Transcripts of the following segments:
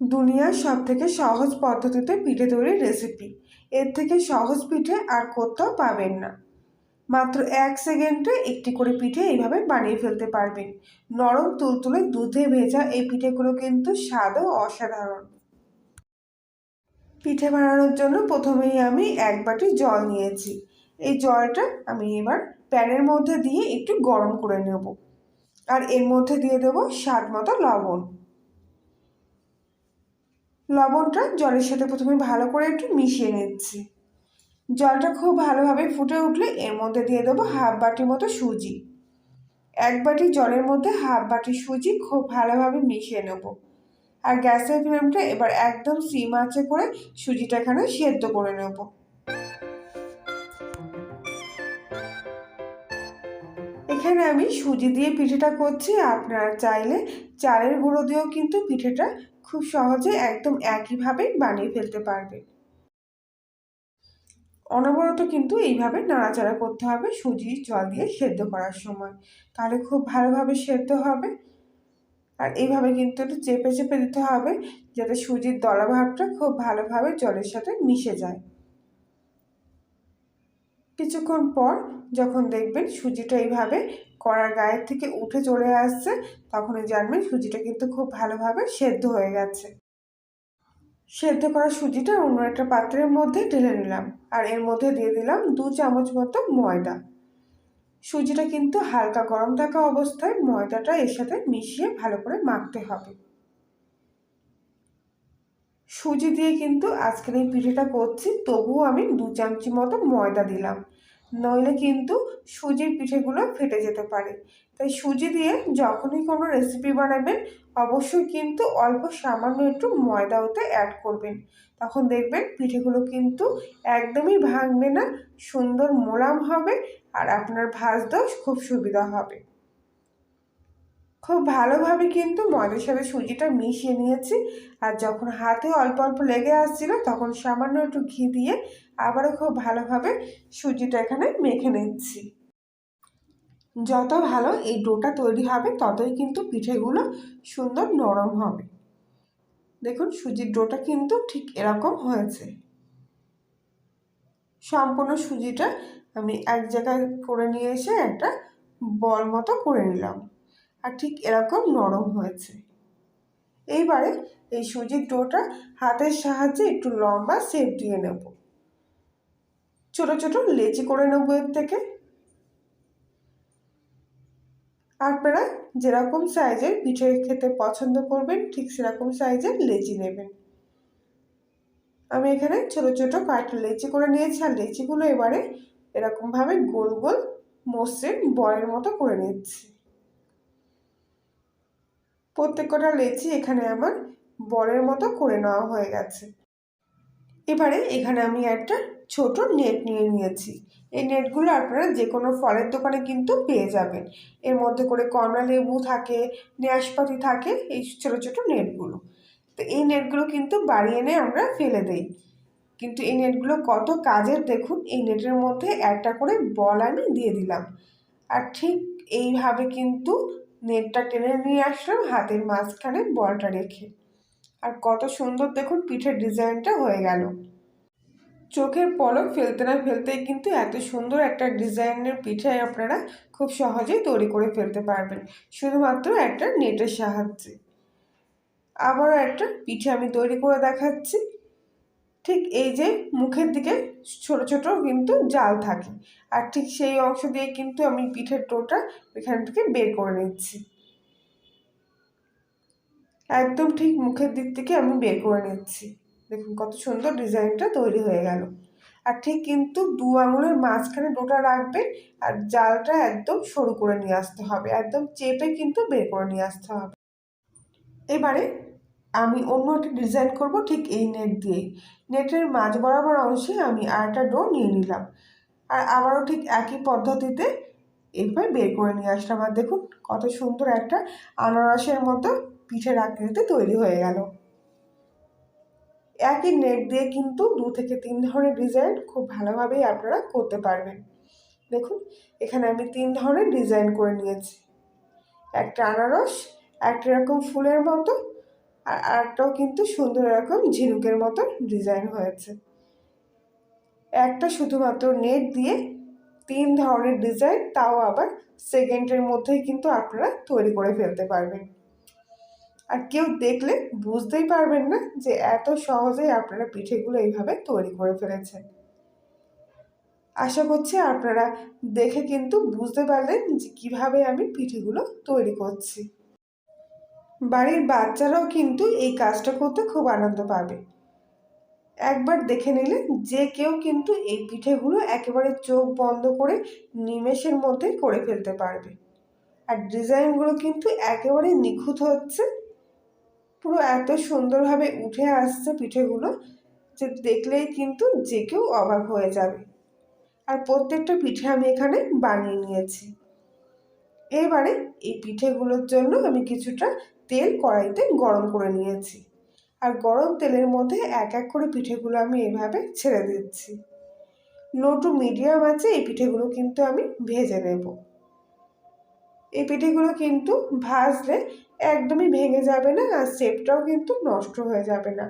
দুনিয়ার সবথেকে সহজ পদ্ধতিতে পিঠে তৈরির রেসিপি। এর থেকে সহজ পিঠে আর কোথাও পাবেন না। মাত্র 1 সেকেন্ডে একটি করে পিঠে এইভাবে বানিয়ে ফেলতে পারবেন। নরম তুলতুলে দুধে ভেজা এই পিঠেগুলো কিন্তু স্বাদও অসাধারণ। পিঠে বানানোর জন্য প্রথমেই আমি 1 বাটি জল নিয়েছি। এই জলটা আমি এবার প্যানের মধ্যে দিয়ে একটু গরম করে নেব। আর এর মধ্যে দিয়ে দেবো স্বাদ মতো লবণ। লবণটা জলের সাথে প্রথমে ভালো করে একটু মিশিয়ে নিচ্ছি। জলটা খুব ভালোভাবে ফুটে উঠলে এর মধ্যে দিয়ে দেবো 1/2 বাটি মতো সুজি। 1 বাটি জলের মধ্যে 1/2 বাটি সুজি খুব ভালোভাবে মিশিয়ে নেব। আর গ্যাসের ফ্লেমটা এবার একদম সিম আঁচে করে সুজিটা এখানে সেদ্ধ করে নেব। এখানে আমি সুজি দিয়ে পিঠেটা করছি। আপনারা চাইলে চালের গুঁড়ো দিয়েও কিন্তু পিঠেটা খুব সহজে একদম একইভাবে বানিয়ে ফেলতে পারবে। অনবরত কিন্তু এইভাবে নাড়াচাড়া করতে হবে সুজি জল দিয়ে সেদ্ধ করার সময়, তাহলে খুব ভালোভাবে সেদ্ধ হবে। আর এইভাবে কিন্তু একটু চেপে চেপে দিতে হবে যাতে সুজির দলা ভাবটা খুব ভালোভাবে জলের সাথে মিশে যায়। কিছুক্ষণ পর যখন দেখবেন সুজিটা এইভাবে কড়ার গায়ের থেকে উঠে চলে আসছে, তখনই জানবেন সুজিটা কিন্তু খুব ভালোভাবে সেদ্ধ হয়ে গেছে। সেদ্ধ করা সুজিটা অন্য একটা পাত্রের মধ্যে ঢেলে নিলাম। আর এর মধ্যে দিয়ে দিলাম 2 চামচ মতো ময়দা। সুজিটা কিন্তু হালকা গরম থাকা অবস্থায় ময়দাটা এর সাথে মিশিয়ে ভালো করে মাখতে হবে। সুজি দিয়ে কিন্তু আজকের এই পিঠেটা করছি, তবুও আমি 2 চামচি মতো ময়দা দিলাম, নইলে কিন্তু সুজির পিঠেগুলো ফেটে যেতে পারে। তাই সুজি দিয়ে যখনই কোনো রেসিপি বানাবেন অবশ্যই কিন্তু অল্প সামান্য একটু ময়দা ওতে অ্যাড করবেন। তখন দেখবেন পিঠেগুলো কিন্তু একদমই ভাঙবে না, সুন্দর মোলায়েম হবে। আর আপনার ভাজতেও খুব সুবিধা হবে। খুব ভালোভাবে কিন্তু ময়দার সাথে সুজিটা মিশিয়ে নিয়েছি। আর যখন হাতে অল্প অল্প লেগে আসছিল তখন সামান্য একটু ঘি দিয়ে আবারও খুব ভালোভাবে সুজিটা এখানে মেখে নিচ্ছি। যত ভালো এই ডোটা তৈরি হবে ততই কিন্তু পিঠেগুলো সুন্দর নরম হবে। দেখুন সুজির ডোটা কিন্তু ঠিক এরকম হয়েছে। সম্পূর্ণ সুজিটা আমি এক জায়গায় করে নিয়ে এসে একটা বল মতো করে নিলাম। আর ঠিক এরকম নরম হয়েছে। এইবারে এই সুজির ডোটা হাতের সাহায্যে একটু লম্বা শেপ দিয়ে নেব। ছোট ছোট লেচি করে নেব এর থেকে। আপনারা যেরকম সাইজের পিঠে খেতে পছন্দ করবেন ঠিক সেরকম সাইজের লেচি নেবেন। আমি এখানে ছোট ছোট কয়েকটা লেচি করে নিয়েছি। আর লেচিগুলো এবারে এরকমভাবে গোল গোল মসৃণ বলের মতো করে নিচ্ছি। প্রত্যেক কটা লেচি এখানে আমার বলের মতো করে নেওয়া হয়ে গেছে। এবারে এখানে আমি একটা ছোট নেট নিয়ে নিয়েছি। এই নেটগুলো আপনারা যে কোনো ফলের দোকানে কিন্তু পেয়ে যাবেন। এর মধ্যে করে কমলা লেবু থাকে, নাশপাতি থাকে, এই ছোট ছোট নেটগুলো। তো এই নেটগুলো কিন্তু বাড়ি এনে আমরা ফেলে দেই, কিন্তু এই নেটগুলো কত কাজের দেখুন। এই নেটের মধ্যে একটা করে বল আমি দিয়ে দিলাম। আর ঠিক এইভাবে কিন্তু নেটটা টেনে নিয়ে আসলাম হাতের মাঝখানে বলটা রেখে। আর কত সুন্দর দেখুন পিঠের ডিজাইনটা হয়ে গেল। চোখের পলক ফেলতে না ফেলতেই কিন্তু এত সুন্দর একটা ডিজাইনের পিঠে আপনারা খুব সহজেই তৈরি করে ফেলতে পারবেন, শুধুমাত্র একটা নেটের সাহায্যে। আবারও একটা পিঠে আমি তৈরি করে দেখাচ্ছি। ঠিক এই যে মুখের দিকে ছোট ছোট কিন্তু জাল থাকে, আর ঠিক সেই অংশ দিয়ে কিন্তু আমি পিঠের ডোটা এখান থেকে বের করে নিচ্ছি। একদম ঠিক মুখের দিক থেকে আমি বের করে নিচ্ছি। দেখুন কত সুন্দর ডিজাইনটা তৈরি হয়ে গেল। আর ঠিক কিন্তু 2 আঙুলের মাঝখানে ডোটা রাখবেন। আর জালটা একদম সরু করে নিয়ে আসতে হবে, একদম চেপে কিন্তু বের করে নিয়ে আসতে হবে। এবারে আমি অন্য একটা ডিজাইন করব ঠিক এই নেট দিয়েই। নেটের মাঝ বরাবর অংশে আমি আরেকটা ডো নিয়ে নিলাম। আর আবারও ঠিক একই পদ্ধতিতে এইভাবে বের করে নিয়ে আসলাম। আর দেখুন কত সুন্দর একটা আনারসের মতো পিঠের আকৃতি তৈরি হয়ে গেল। একই নেট দিয়ে কিন্তু 2 থেকে 3 ধরনের ডিজাইন খুব ভালোভাবেই আপনারা করতে পারবেন। দেখুন এখানে আমি 3 ধরনের ডিজাইন করে নিয়েছি। একটা আনারস, একটা এরকম ফুলের মতো, আর আরেকটাও কিন্তু সুন্দর এরকম ঝিনুকের মতো ডিজাইন হয়েছে। একটা শুধুমাত্র নেট দিয়ে 3 ধরনের ডিজাইন, তাও আবার সেকেন্ডের মধ্যেই কিন্তু আপনারা তৈরি করে ফেলতে পারবেন। আর কেউ দেখলে বুঝতেই পারবেন না যে এত সহজেই আপনারা পিঠেগুলো এইভাবে তৈরি করে ফেলেছেন। আশা করছি আপনারা দেখে কিন্তু বুঝতে পারলেন যে কীভাবে আমি পিঠেগুলো তৈরি করছি। বাড়ির বাচ্চারাও কিন্তু এই কাজটা করতে খুব আনন্দ পাবে। একবার দেখে নিলে যে কেউ কিন্তু এই পিঠেগুলো একেবারে চোখ বন্ধ করে নিমেষের মধ্যে করে ফেলতে পারবে। আর ডিজাইনগুলো কিন্তু একেবারে নিখুঁত হচ্ছে, পুরো এত সুন্দরভাবে উঠে আসছে পিঠেগুলো যে দেখলেই কিন্তু যে কেউ অবাক হয়ে যাবে। আর প্রত্যেকটা পিঠে আমি এখানে বানিয়ে নিয়েছি। এবারে এই পিঠেগুলোর জন্য আমি কিছুটা তেল কড়াইতে গরম করে নিয়েছি, আর গরম তেলের মধ্যে এক এক করে পিঠেগুলো আমি এভাবে ছেড়ে দিচ্ছি। লো টু মিডিয়াম আছে এই পিঠেগুলো কিন্তু আমি ভেজে নেব। এই পিঠেগুলো কিন্তু ভাজলে একদমই ভেঙে যাবে না, আর শেপটাও কিন্তু নষ্ট হয়ে যাবে না।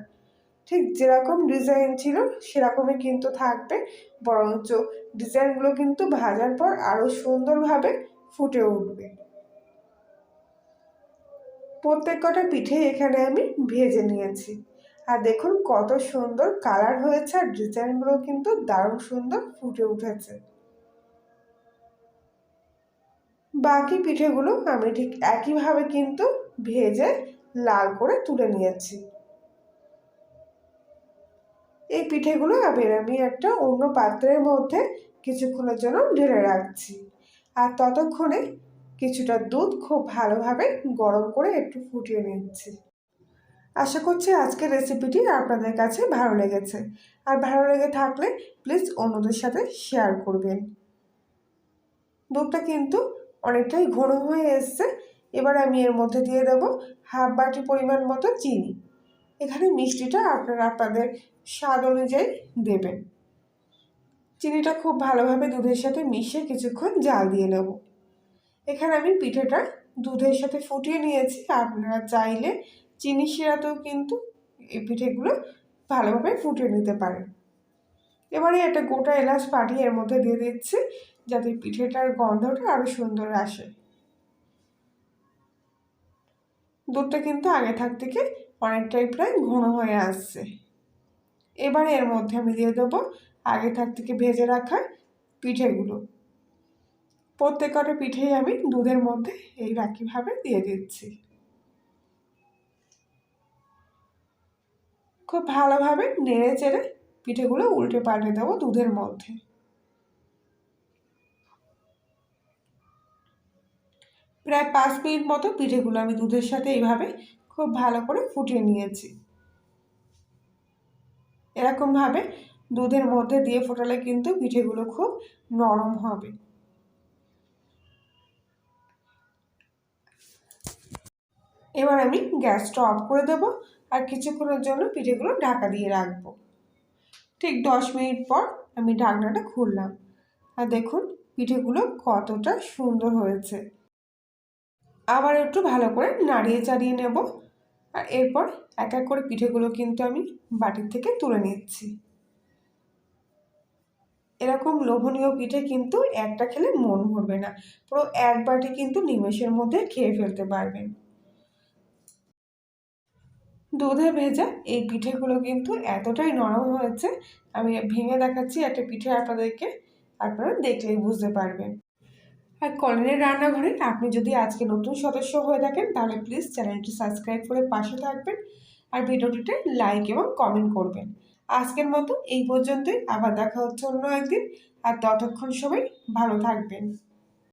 ঠিক যেরকম ডিজাইন ছিল সেরকমই কিন্তু থাকবে, বরঞ্চ ডিজাইনগুলো কিন্তু ভাজার পর আরও সুন্দরভাবে ফুটে উঠবে। প্রত্যেক কটা পিঠে এখানে আমি ভেজে নিয়েছি, আর দেখুন কত সুন্দর কালার হয়েছে, আর ডিজাইনগুলো কিন্তু দারুণ সুন্দর ফুটে উঠেছে। বাকি পিঠেগুলো আমি ঠিক একইভাবে কিন্তু ভেজে লাল করে তুলে নিয়েছি। এই পিঠেগুলো আবার আমি একটা অন্য পাত্রের মধ্যে কিছুক্ষণের জন্য ঢেলে রাখছি, আর ততক্ষণে কিছুটা দুধ খুব ভালোভাবে গরম করে একটু ফুটিয়ে নিচ্ছি। আশা করছি আজকের রেসিপিটি আপনাদের কাছে ভালো লেগেছে, আর ভালো লেগে থাকলে প্লিজ অন্যদের সাথে শেয়ার করবেন। দুধটা কিন্তু অনেকটাই ঘন হয়ে এসছে। এবার আমি এর মধ্যে দিয়ে দেব হাফ বাটি পরিমাণ মতো চিনি। এখানে মিষ্টিটা আপনারা আপনাদের স্বাদ অনুযায়ী দেবেন। চিনিটা খুব ভালোভাবে দুধের সাথে মিশিয়ে কিছুক্ষণ জাল দিয়ে নেব। এখানে আমি পিঠেটা দুধের সাথে ফুটিয়ে নিয়েছি, আপনারা চাইলে চিনি শিরাতেও কিন্তু এই পিঠেগুলো ভালোভাবে ফুটিয়ে নিতে পারেন। এবারে একটা গোটা এলাচ ফাটিয়ে এর মধ্যে দিয়ে দিচ্ছি, যাতে পিঠেটার গন্ধটা আরও সুন্দর আসে। দুধটা কিন্তু আগে থাক থেকে অনেকটাই প্রায় ঘন হয়ে আসছে। এবারে এর মধ্যে আমি দিয়ে দেবো আগে থাক থেকে ভেজে রাখা পিঠেগুলো। প্রত্যেক কটা পিঠেই আমি দুধের মধ্যে এই একইভাবে দিয়ে দিচ্ছি। খুব ভালোভাবে নেড়ে চেড়ে পিঠেগুলো উল্টে পাল্টে দেবো দুধের মধ্যে। প্রায় 5 মিনিট মতো পিঠেগুলো আমি দুধের সাথে এইভাবে খুব ভালো করে ফুটিয়ে নিয়েছি। এরকমভাবে দুধের মধ্যে দিয়ে ফোটালে কিন্তু পিঠেগুলো খুব নরম হবে। এবার আমি গ্যাসটা অফ করে দেব, আর কিছুক্ষণের জন্য পিঠেগুলো ঢাকা দিয়ে রাখবো। ঠিক 10 মিনিট পর আমি ঢাকনাটা খুললাম, আর দেখুন পিঠেগুলো কতটা সুন্দর হয়েছে। আবার একটু ভালো করে নাড়িয়ে চাড়িয়ে নেব, আর এরপর এক এক করে পিঠেগুলো কিন্তু আমি বাটির থেকে তুলে নিচ্ছি। এরকম লোভনীয় পিঠে কিন্তু একটা খেলে মন ভরবে না, পুরো এক বাটি কিন্তু নিমেষের মধ্যে খেয়ে ফেলতে পারবেন। দুধে ভেজা এই পিঠেগুলো কিন্তু এতটাই নরম হয়েছে, আমি ভেঙে দেখাচ্ছি একটা পিঠে আপনাদেরকে, আপনারা দেখলেই বুঝতে পারবেন। আর কল্যাণের রান্নাঘরে আপনি যদি আজকে নতুন সদস্য হয়ে থাকেন তাহলে প্লিজ চ্যানেলটি সাবস্ক্রাইব করে পাশে থাকবেন, আর ভিডিওটিতে লাইক এবং কমেন্ট করবেন। আজকের মতো এই পর্যন্তই, আবার দেখা হচ্ছে অন্য একদিন, আর ততক্ষণ সবাই ভালো থাকবেন।